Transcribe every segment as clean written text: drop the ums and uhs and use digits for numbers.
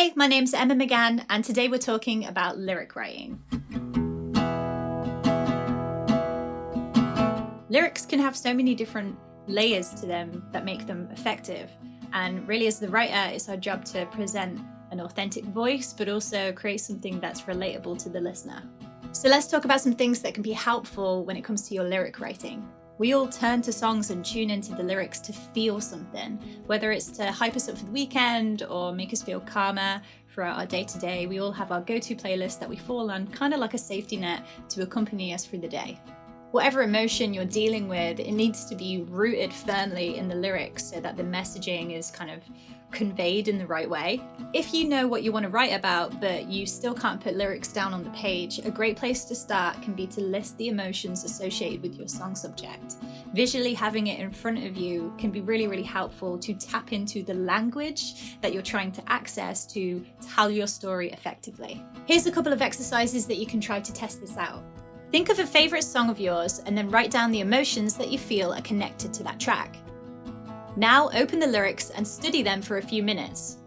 Hey, my name's Emma McGann, and today we're talking about lyric writing. Lyrics can have so many different layers to them that make them effective. And really, as the writer, it's our job to present an authentic voice, but also create something that's relatable to the listener. So let's talk about some things that can be helpful when it comes to your lyric writing. We all turn to songs and tune into the lyrics to feel something, whether it's to hype us up for the weekend or make us feel calmer throughout our day-to-day. We all have our go-to playlist that we fall on, kind of like a safety net to accompany us through the day. Whatever emotion you're dealing with, it needs to be rooted firmly in the lyrics so that the messaging is kind of conveyed in the right way. If you know what you want to write about, but you still can't put lyrics down on the page, a great place to start can be to list the emotions associated with your song subject. Visually having it in front of you can be really helpful to tap into the language that you're trying to access to tell your story effectively. Here's a couple of exercises that you can try to test this out. Think of a favorite song of yours and then write down the emotions that you feel are connected to that track. Now open the lyrics and study them for a few minutes.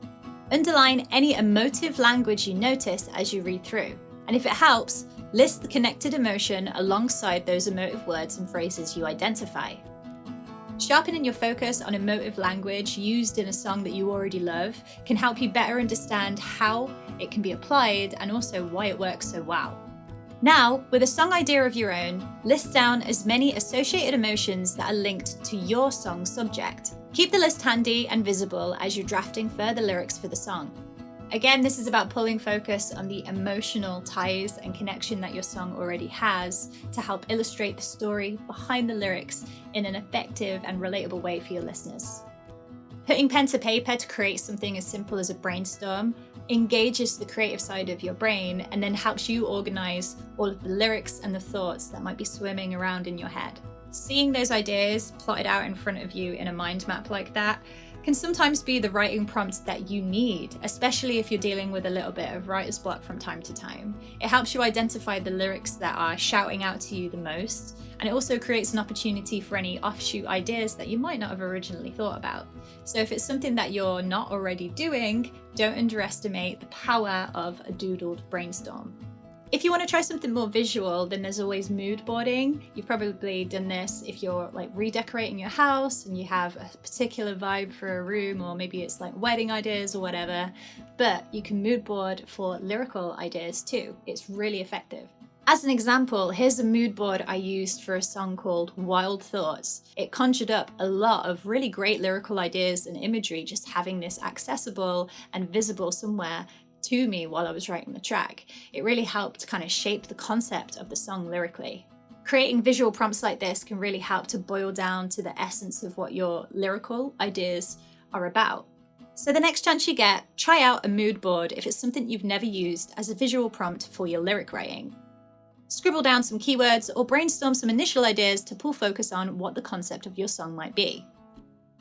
Underline any emotive language you notice as you read through, and if it helps, list the connected emotion alongside those emotive words and phrases you identify. Sharpening your focus on emotive language used in a song that you already love can help you better understand how it can be applied and also why it works so well. Now, with a song idea of your own, list down as many associated emotions that are linked to your song subject. Keep the list handy and visible as you're drafting further lyrics for the song. Again, this is about pulling focus on the emotional ties and connection that your song already has to help illustrate the story behind the lyrics in an effective and relatable way for your listeners. Putting pen to paper to create something as simple as a brainstorm engages the creative side of your brain and then helps you organize all of the lyrics and the thoughts that might be swimming around in your head. Seeing those ideas plotted out in front of you in a mind map like that can sometimes be the writing prompt that you need, especially if you're dealing with a little bit of writer's block from time to time. It helps you identify the lyrics that are shouting out to you the most, and it also creates an opportunity for any offshoot ideas that you might not have originally thought about. So if it's something that you're not already doing, don't underestimate the power of a doodled brainstorm. If you want to try something more visual, then there's always mood boarding. You've probably done this if you're like redecorating your house and you have a particular vibe for a room, or maybe it's like wedding ideas or whatever, but you can mood board for lyrical ideas too. It's really effective. As an example, here's a mood board I used for a song called Wild Thoughts. It conjured up a lot of really great lyrical ideas and imagery, just having this accessible and visible somewhere to me while I was writing the track. It really helped kind of shape the concept of the song lyrically. Creating visual prompts like this can really help to boil down to the essence of what your lyrical ideas are about. So the next chance you get, try out a mood board if it's something you've never used as a visual prompt for your lyric writing. Scribble down some keywords or brainstorm some initial ideas to pull focus on what the concept of your song might be.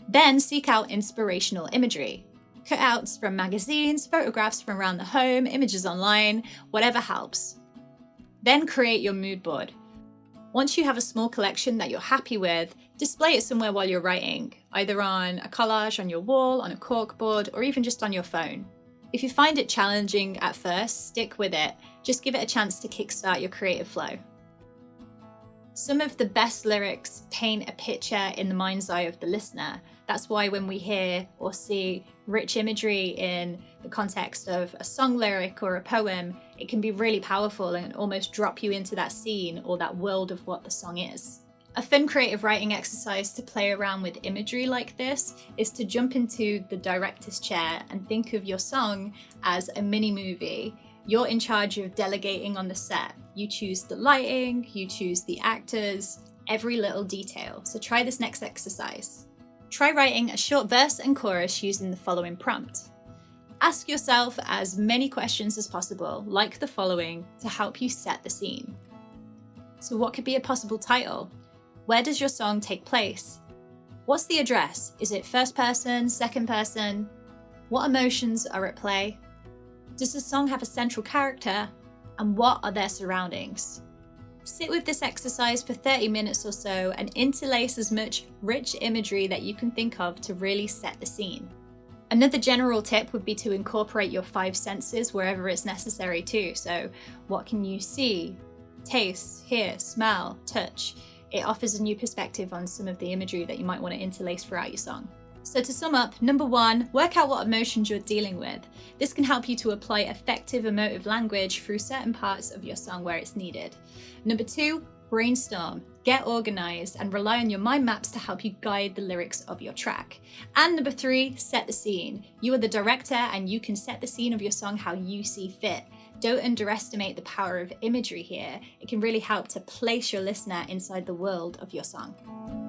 Then seek out inspirational imagery. Cutouts from magazines, photographs from around the home, images online, whatever helps. Then create your mood board. Once you have a small collection that you're happy with, display it somewhere while you're writing, either on a collage on your wall, on a corkboard, or even just on your phone. If you find it challenging at first, stick with it. Just give it a chance to kickstart your creative flow. Some of the best lyrics paint a picture in the mind's eye of the listener. That's why when we hear or see rich imagery in the context of a song lyric or a poem, it can be really powerful and almost drop you into that scene or that world of what the song is. A fun creative writing exercise to play around with imagery like this is to jump into the director's chair and think of your song as a mini movie. You're in charge of delegating on the set. You choose the lighting, you choose the actors, every little detail. So try this next exercise. Try writing a short verse and chorus using the following prompt. Ask yourself as many questions as possible, like the following, to help you set the scene. So what could be a possible title? Where does your song take place? What's the address? Is it first person, second person? What emotions are at play? Does the song have a central character? And what are their surroundings? Sit with this exercise for 30 minutes or so and interlace as much rich imagery that you can think of to really set the scene. Another general tip would be to incorporate your 5 senses wherever it's necessary too. So what can you see, taste, hear, smell, touch? It offers a new perspective on some of the imagery that you might want to interlace throughout your song. So to sum up, number 1, work out what emotions you're dealing with. This can help you to apply effective emotive language through certain parts of your song where it's needed. Number 2, brainstorm, get organized, and rely on your mind maps to help you guide the lyrics of your track. And number 3, set the scene. You are the director and you can set the scene of your song how you see fit. Don't underestimate the power of imagery here. It can really help to place your listener inside the world of your song.